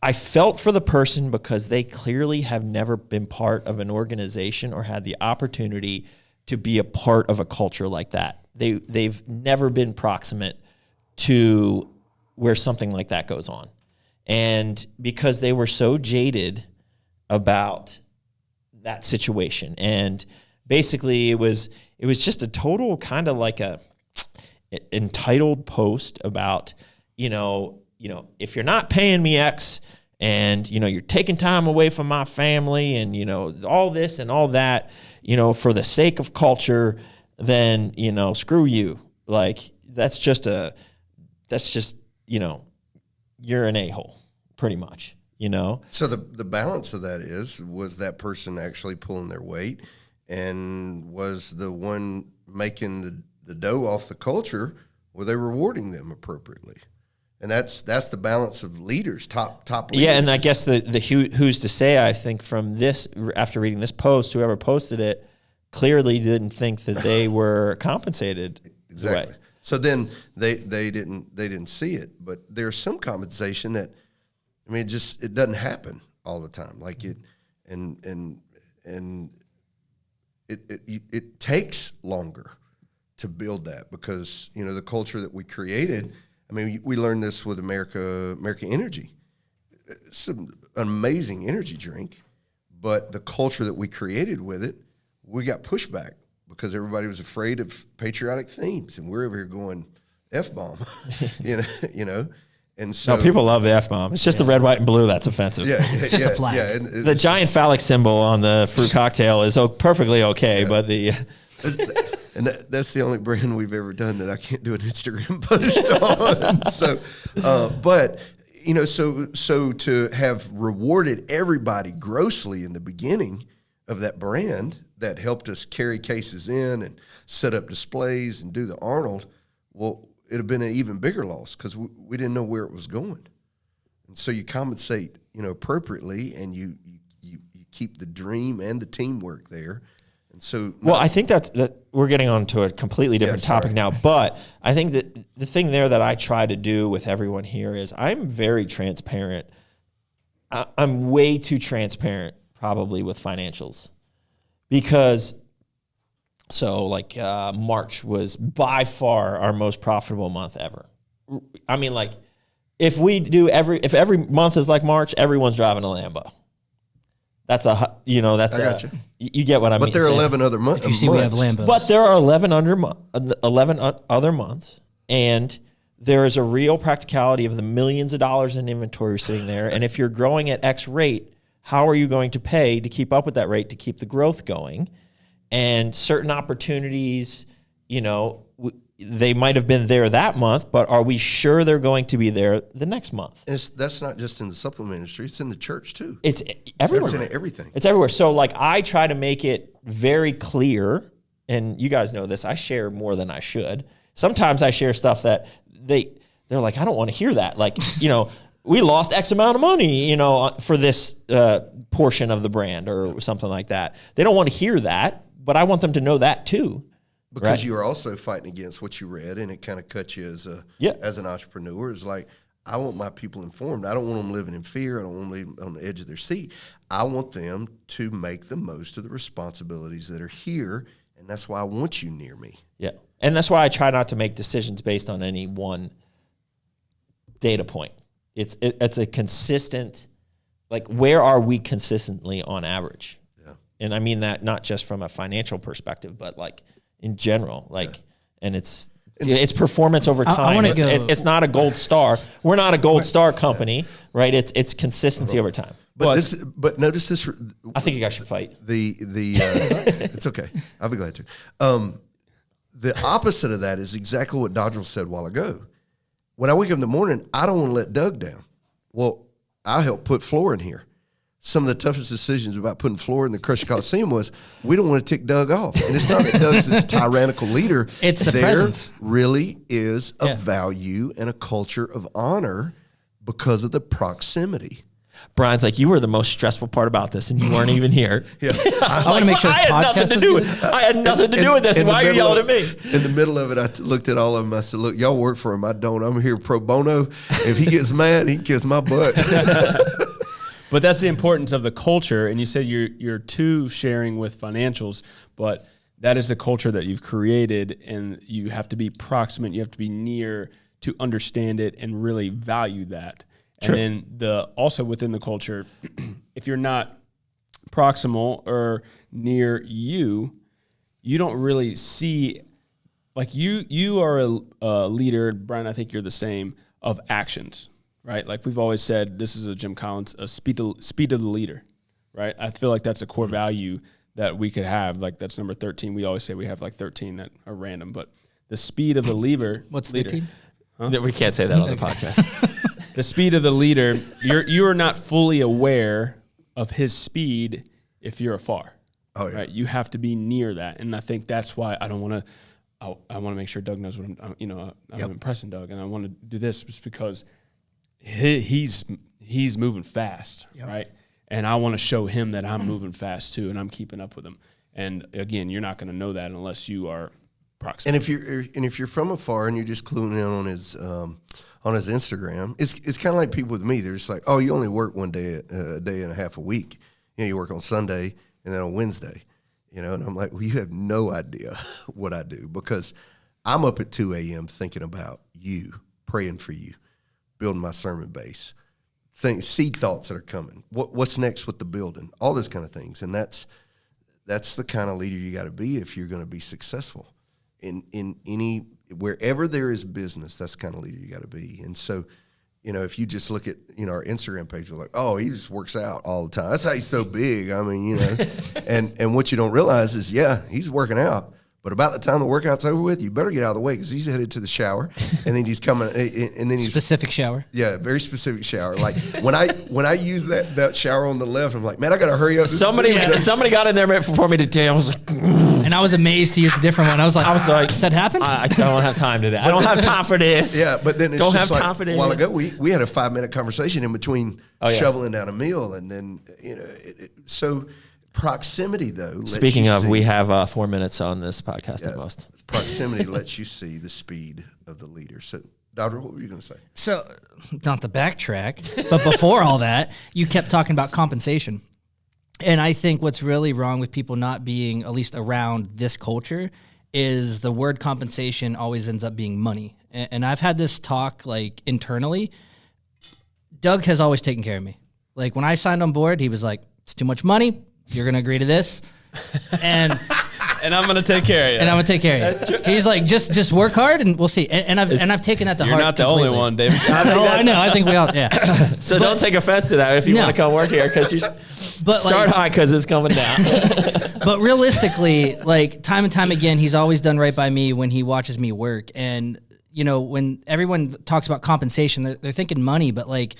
I felt for the person because they clearly have never been part of an organization or had the opportunity to be a part of a culture like that. They've never been proximate to where something like that goes on. And because they were so jaded about that situation. And basically it was just a total kind of like a entitled post about, if you're not paying me X and, you're taking time away from my family and, all this and all that, for the sake of culture, then, screw you. Like, that's just, you're an a-hole pretty much, So the balance of that was that person actually pulling their weight and was the one making the dough off the culture, were they rewarding them appropriately? And that's the balance of leaders, top leaders. Yeah, and I guess the who's to say, I think from this, after reading this post, whoever posted it clearly didn't think that they were compensated. Exactly. So then they didn't see it, but there's some compensation that, it doesn't happen all the time. Like it takes longer to build that because the culture that we created. We learned this with America Energy. It's an amazing energy drink, but the culture that we created with it, we got pushback because everybody was afraid of patriotic themes, and we're over here going F-bomb, And so no, people love the F-bomb. It's just the red, white, and blue that's offensive. Yeah, it's just a flag. Yeah, the giant phallic symbol on the fruit cocktail is perfectly okay, but and that's the only brand we've ever done that I can't do an Instagram post on. So to have rewarded everybody grossly in the beginning of that brand that helped us carry cases in and set up displays and do the Arnold, well, it'd have been an even bigger loss because we didn't know where it was going. And so you compensate, appropriately, and you keep the dream and the teamwork there. And so, I think that we're getting on to a completely different topic now. But I think that the thing there that I try to do with everyone here is I'm very transparent. I'm way too transparent, probably, with financials, because. So March was by far our most profitable month ever. If every month is like March, everyone's driving a Lambo. That's I got you. You get what I mean. But there are 11 other months. If you see, we have Lambos. But there are 11 other months, and there is a real practicality of the millions of dollars in inventory sitting there. And if you're growing at X rate, how are you going to pay to keep up with that rate to keep the growth going? And certain opportunities, they might have been there that month, but are we sure they're going to be there the next month? And that's not just in the supplement industry; it's in the church too. It's everywhere. It's in everything. It's everywhere. So I try to make it very clear, and you guys know this. I share more than I should. Sometimes I share stuff that they're like, I don't want to hear that. We lost X amount of money, for this portion of the brand or something like that. They don't want to hear that. But I want them to know that too. Because you are also fighting against what you read, and it kind of cuts you as an entrepreneur. It's like, I want my people informed. I don't want them living in fear. I don't want them on the edge of their seat. I want them to make the most of the responsibilities that are here, and that's why I want you near me. Yeah, and that's why I try not to make decisions based on any one data point. It's a consistent, where are we consistently on average? And I mean that not just from a financial perspective, but in general, and it's performance over time. It's not a gold star. We're not a gold star company, right? It's consistency over time. But notice this. I think you guys should fight. It's okay. I'll be glad to. The opposite of that is exactly what Dodrill said a while ago. When I wake up in the morning, I don't want to let Doug down. Well, I helped put floor in here. Some of the toughest decisions about putting floor in the Crush Coliseum was we don't want to tick Doug off. And it's not that Doug's this tyrannical leader. It's the presence. There really is a value and a culture of honor because of the proximity. Brian's like, you were the most stressful part about this, and you weren't even here. I want to make sure I had nothing to do with. I had nothing to do with this. And why are you yelling at me? In the middle of it, I looked at all of them. I said, "Look, y'all work for him. I don't. I'm here pro bono. If he gets mad, he can kiss my butt." But that's the importance of the culture. And you said you're too sharing with financials, but that is the culture that you've created, and you have to be proximate. You have to be near to understand it and really value that. True. And then also within the culture, if you're not proximal or near you don't really see, like you are a leader, Brian, I think you're the same, of actions, right? Like we've always said, this is a Jim Collins, a speed of the leader, right? I feel like that's a core value that we could have. Like that's number 13. We always say we have like 13 that are random, but the speed of the leader. What's leader? 13? Huh? We can't say that on the podcast. The speed of the leader, you are not fully aware of his speed if you're afar. Oh yeah. Right? You have to be near that, and I think that's why I don't want to. I want to make sure Doug knows what I'm impressing Doug, and I want to do this just because he's moving fast, right? And I want to show him that I'm moving fast too, and I'm keeping up with him. And again, you're not going to know that unless you are proximate. And if you're from afar and you're just cluing in on his Instagram, it's kind of like people with me. They're just like, oh, you only work a day and a half a week. You know, you work on Sunday and then on Wednesday. You know, and I'm like, well, you have no idea what I do because I'm up at 2 a.m. thinking about you, praying for you, building my sermon base, seed thoughts that are coming. What's next with the building? All those kind of things, and that's the kind of leader you got to be if you're going to be successful in any. Wherever there is business, that's the kind of leader you got to be. And so, you know, if you just look at, you know, our Instagram page, we're like, oh, he just works out all the time. That's how he's so big. I mean, you know, and what you don't realize is, yeah, he's working out. But about the time the workout's over with, you better get out of the way because he's headed to the shower, and then he's coming, and then he's specific shower. Yeah, very specific shower. Like when I use that shower on the left, I'm like, man, I gotta hurry up. Somebody got in there before me today. I was like, and I was amazed to use a different one. I was like, does that happen? I don't have time today. I don't have time for this. Yeah, but then it's don't just have like, time for this. A while ago, we had a 5-minute conversation in between shoveling down a meal, and then you know, so. Proximity, though. Speaking of, we have 4 minutes on this podcast at most. Proximity lets you see the speed of the leader. So, Dodrill, what were you going to say? So, not to backtrack, but before all that, you kept talking about compensation. And I think what's really wrong with people not being, at least around this culture, is the word compensation always ends up being money. And I've had this talk, like, internally. Doug has always taken care of me. Like, when I signed on board, he was like, it's too much money. You're going to agree to this. And I'm going to take care of you. And I'm going to take care of you. That's true. He's like, just work hard and we'll see. And I've taken that to heart. You're not the only one, David. I know. I think we all, yeah. So don't take offense to that if you want to come work here because you start high because it's coming down. But realistically, like time and time again, he's always done right by me when he watches me work. And, you know, when everyone talks about compensation, they're thinking money, but like,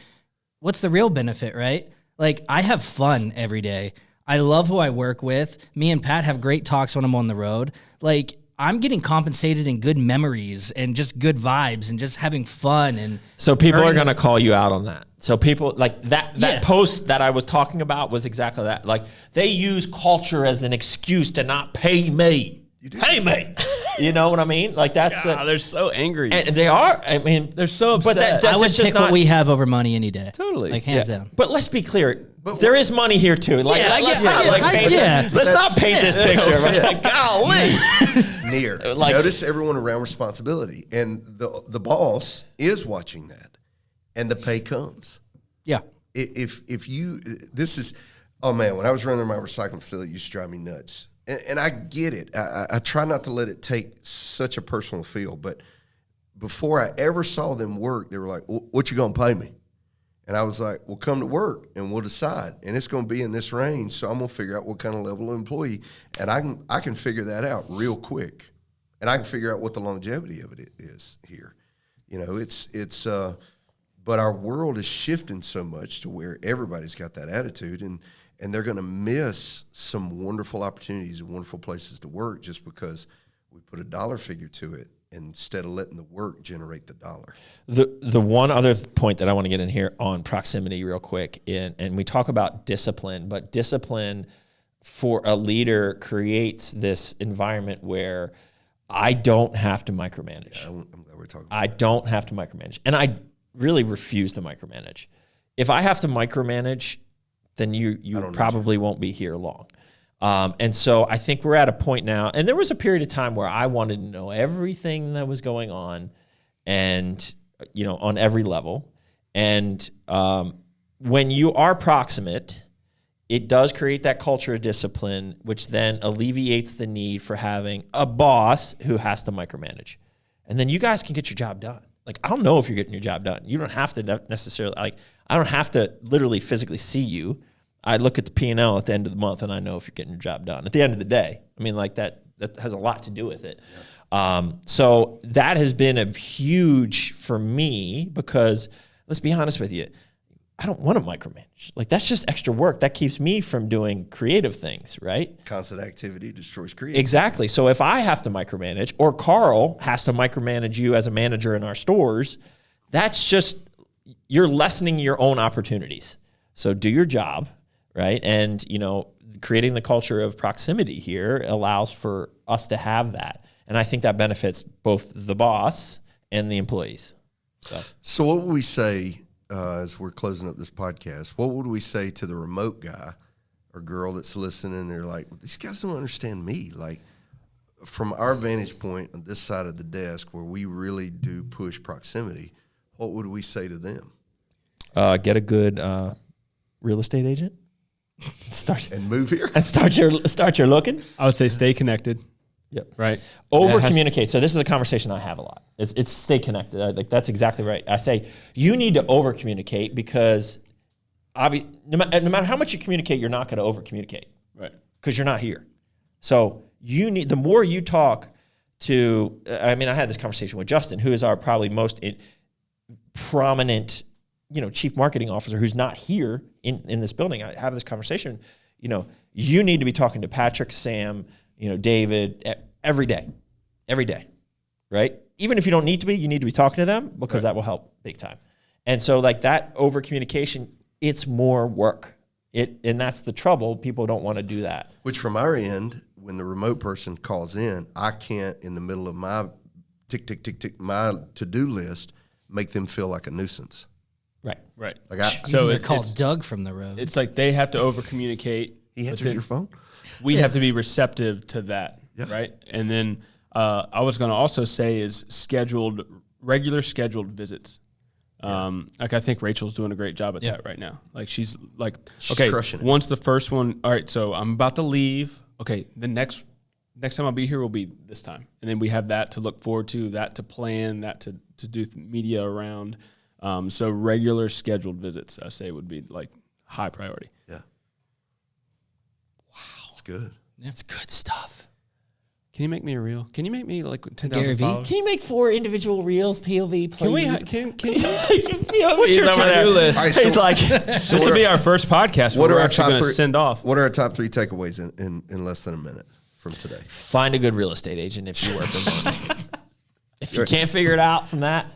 what's the real benefit, right? Like, I have fun every day. I love who I work with. Me and Pat have great talks when I'm on the road. Like, I'm getting compensated in good memories and just good vibes and just having fun. And so people are going to call you out on that. So people like that post that I was talking about was exactly that. Like, they use culture as an excuse to not pay me. Pay me. You know what I mean? Like that's they're so angry. And they are. I mean, they're so upset. But I would pick what we have over money any day. Totally. Like hands down. But let's be clear. There is money here too. Like, let's not paint this picture. Like, golly. Near. Like, notice everyone around responsibility, and the boss is watching that, and the pay comes. Yeah. If you this is, oh man, when I was running my recycling facility, it used to drive me nuts. And I get it. I try not to let it take such a personal feel, but before I ever saw them work, they were like, "What you gonna pay me?" And I was like, well, come to work and we'll decide. And it's going to be in this range, so I'm going to figure out what kind of level of employee. And I can figure that out real quick. And I can figure out what the longevity of it is here. You know, but our world is shifting so much to where everybody's got that attitude, and they're going to miss some wonderful opportunities and wonderful places to work just because we put a dollar figure to it instead of letting the work generate the dollar. The one other point that I want to get in here on proximity real quick, and we talk about discipline, but discipline for a leader creates this environment where I don't have to micromanage. Yeah, I'm glad we're talking about I that. don't have to micromanage. And I really refuse to micromanage. If I have to micromanage, then you probably won't be here long. And so I think we're at a point now, and there was a period of time where I wanted to know everything that was going on, and, you know, on every level. And when you are proximate, it does create that culture of discipline, which then alleviates the need for having a boss who has to micromanage. And then you guys can get your job done. Like, I don't know if you're getting your job done. You don't have to necessarily, like, I don't have to literally physically see you. I look at the P&L at the end of the month and I know if you're getting your job done at the end of the day. I mean, like that has a lot to do with it. Yeah. So that has been a huge for me because let's be honest with you, I don't want to micromanage. Like, that's just extra work. That keeps me from doing creative things, right? Constant activity destroys creativity. Exactly. So if I have to micromanage, or Carl has to micromanage you as a manager in our stores, that's just, you're lessening your own opportunities. So do your job, right? And, you know, creating the culture of proximity here allows for us to have that. And I think that benefits both the boss and the employees. So what would we say, as we're closing up this podcast, what would we say to the remote guy or girl that's listening? They're like, well, these guys don't understand me. Like, from our vantage point on this side of the desk where we really do push proximity, what would we say to them? Get a good real estate agent. And move here. And start your looking. I would say stay connected. Yep. Right. Over communicate. So this is a conversation I have a lot. It's stay connected. Like, that's exactly right. I say you need to over communicate because no matter how much you communicate, you're not going to over communicate. Right. Because you're not here. So you need, the more you talk to, I mean, I had this conversation with Justin, who is our probably most prominent, you know, chief marketing officer, who's not here in this building. I have this conversation. You know, you need to be talking to Patrick, Sam, you know, David, every day, right? Even if you don't need to be, you need to be talking to them because that will help big time. And so, like, that over communication, it's more work. And that's the trouble. People don't want to do that. Which from our end, when the remote person calls in, I can't, in the middle of my tick, tick, tick, tick, my to-do list, make them feel like a nuisance. Right. Like So they're called Doug from the road. It's like they have to over communicate. he answers your phone. We have to be receptive to that, right? And then I was going to also say is regular scheduled visits. Like, I think Rachel's doing a great job at that right now. Like, she's okay, crushing it. Once the first one, all right, so I'm about to leave. Okay, the next time I'll be here will be this time. And then we have that to look forward to, that to plan, that to do media around. So regular scheduled visits, I say, would be like high priority. Yeah. Wow. It's good. It's good stuff. Can you make me a reel? Can you make me like 10,000 Gary Vee? followers? Can you make 4 individual reels, POV, please? Can you? POV What's your to-do list? All right, so He's like, This will be our first podcast. What We're are our actually top going to three- send off. What are our top 3 takeaways in less than a minute from today? find a good real estate agent if you work remote. If you can't figure it out from that,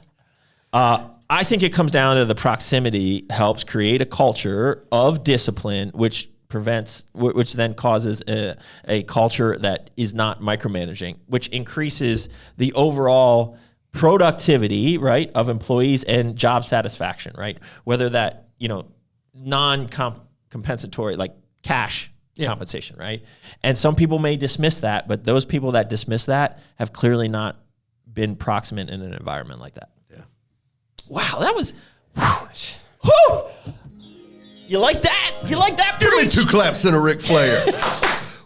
I think it comes down to the proximity helps create a culture of discipline, which then causes a culture that is not micromanaging, which increases the overall productivity, right, of employees and job satisfaction, right? Whether that, you know, non-compensatory, like cash compensation, right? And some people may dismiss that, but those people that dismiss that have clearly not been proximate in an environment like that. Yeah. Wow, that was, whew. You like that? You like that? Give me Preach? 2 claps and a Ric Flair.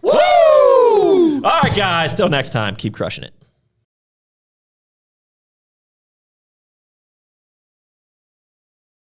Woo! All right, guys. Till next time. Keep crushing it.